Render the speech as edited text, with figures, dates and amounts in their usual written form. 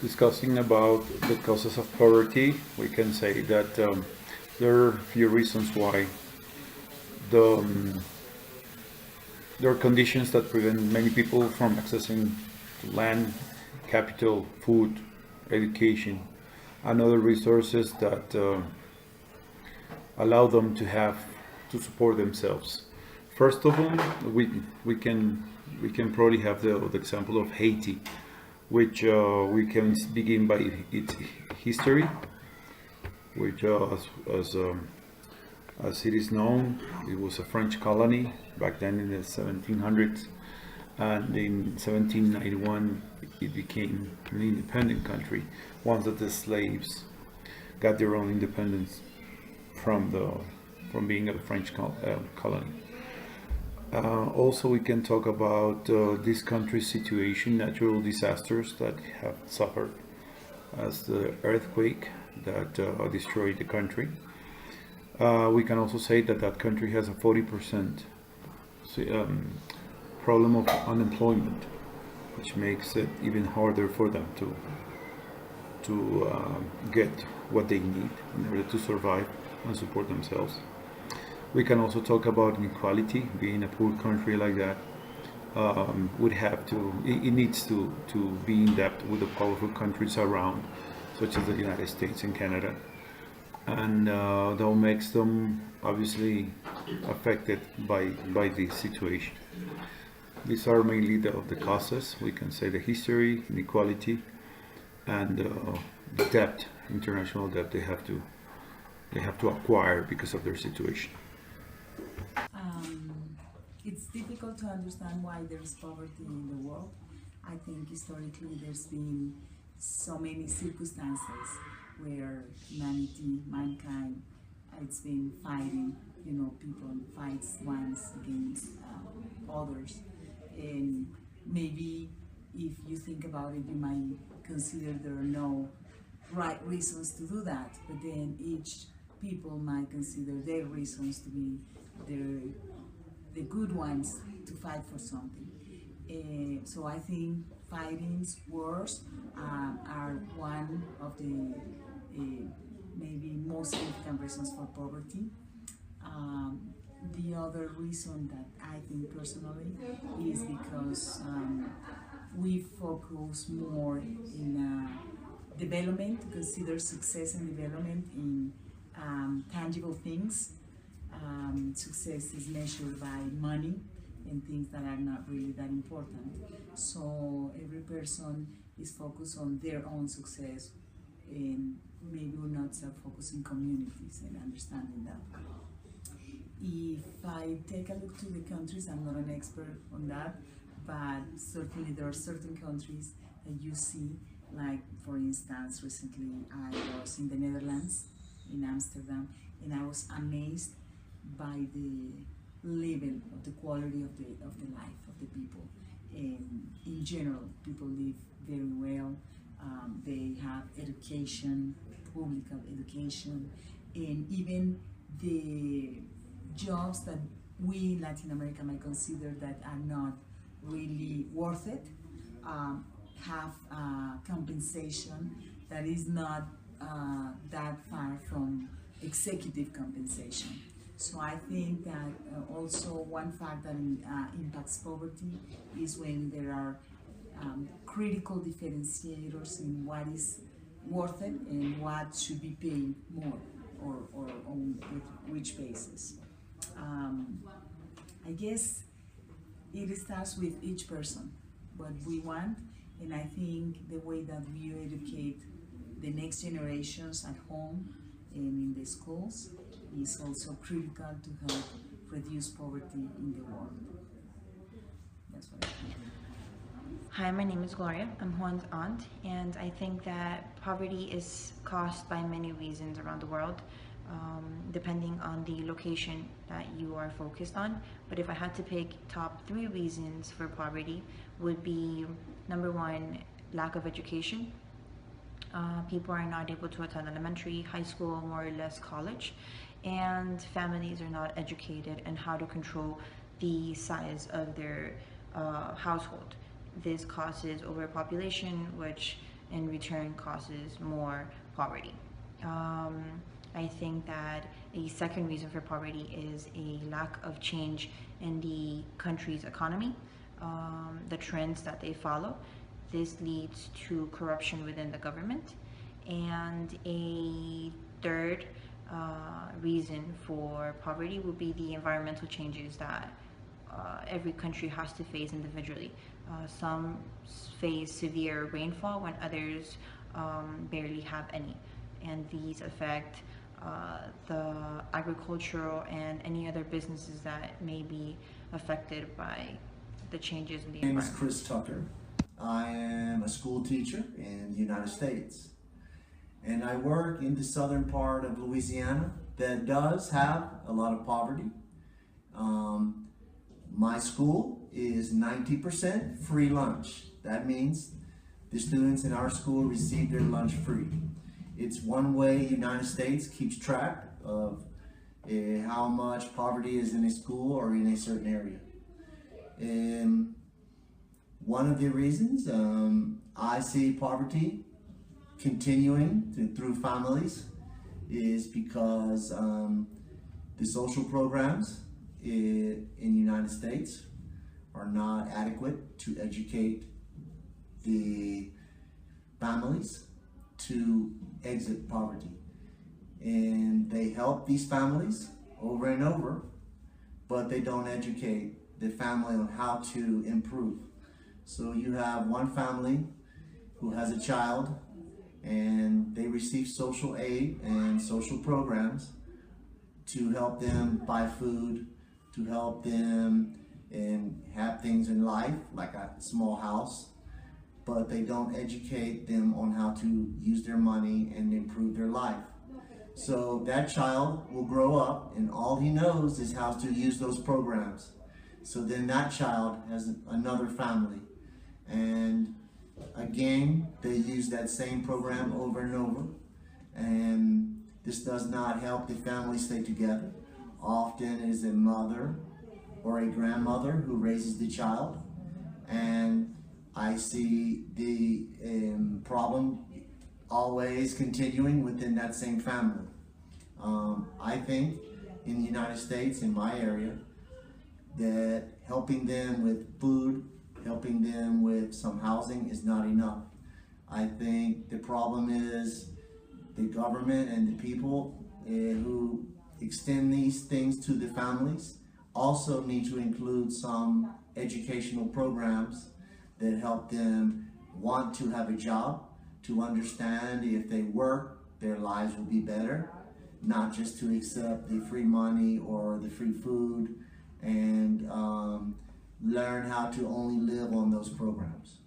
Discussing about the causes of poverty, we can say that there are a few reasons why the, there are conditions that prevent many people from accessing land, capital, food, education, and other resources that allow them to support themselves. First of all, we can probably have the example of Haiti, which we can begin by its history, which as it is known, it was a French colony back then in the 1700s, and in 1791 it became an independent country once that the slaves got their own independence from being a French colony. Also, we can talk about this country's situation, natural disasters that have suffered, as the earthquake that destroyed the country. We can also say that that country has a 40% problem of unemployment, which makes it even harder for them to get what they need in order to survive and support themselves. We can also talk about inequality. Being a poor country like that would have to, it needs to be in debt with the powerful countries around, such as the United States and Canada. And that makes them obviously affected by this situation. These are mainly the causes. We can say the history, inequality, and the debt, international debt they have to acquire because of their situation. It's difficult to understand why there is poverty in the world. I think historically there's been so many circumstances where mankind, it's been fighting, people fights ones against others. And maybe if you think about it, you might consider there are no right reasons to do that, but then each people might consider their reasons to be the good ones to fight for something. So I think fightings, wars are one of the maybe most significant reasons for poverty. The other reason that I think personally is because we focus more in development, consider success and development in tangible things. Success is measured by money and things that are not really that important. So every person is focused on their own success, and maybe we're not focusing communities and understanding that. If I take a look to the countries, I'm not an expert on that, but certainly there are certain countries that you see, like for instance, recently I was in the Netherlands, in Amsterdam, and I was amazed by the level of the quality of the life of the people. And in general, people live very well. They have education, public education, and even the jobs that we in Latin America might consider that are not really worth it have compensation that is not that far from executive compensation. So I think that also one fact that impacts poverty is when there are critical differentiators in what is worth it and what should be paid more, or on which basis. I guess it starts with each person, what we want, and I think the way that we educate the next generations at home and in the schools is also critical to help reduce poverty in the world. That's what I think. Hi, my name is Gloria. I'm Juan's aunt, and I think that poverty is caused by many reasons around the world, depending on the location that you are focused on. But if I had to pick top three reasons for poverty, would be number one, lack of education. People are not able to attend elementary, high school, more or less college, and families are not educated in how to control the size of their household. This causes overpopulation, which in return causes more poverty. I think that a second reason for poverty is a lack of change in the country's economy, the trends that they follow. This leads to corruption within the government. And a third reason for poverty would be the environmental changes that every country has to face individually. Some face severe rainfall when others barely have any, and these affect the agricultural and any other businesses that may be affected by the changes in the My name is environment. Chris Tucker. I am a school teacher in the United States, and I work in the southern part of Louisiana that does have a lot of poverty. My school is 90% free lunch. That means the students in our school receive their lunch free. It's one way United States keeps track of how much poverty is in a school or in a certain area. And one of the reasons I see poverty continuing through families is because the social programs in the United States are not adequate to educate the families to exit poverty. And they help these families over and over, but they don't educate the family on how to improve. So you have one family who has a child and they receive social aid and social programs to help them buy food, to help them and have things in life like a small house, but they don't educate them on how to use their money and improve their life. So that child will grow up and all he knows is how to use those programs. So then that child has another family, and again they use that same program over and over, and this does not help the family stay together. Often it is a mother or a grandmother who raises the child, and I see the problem always continuing within that same family. I think in the United States, in my area, that helping them with food, helping them with some housing is not enough. I think the problem is the government and the people who extend these things to the families also need to include some educational programs that help them want to have a job, to understand if they work, their lives will be better, not just to accept the free money or the free food, and learn how to only live on those programs.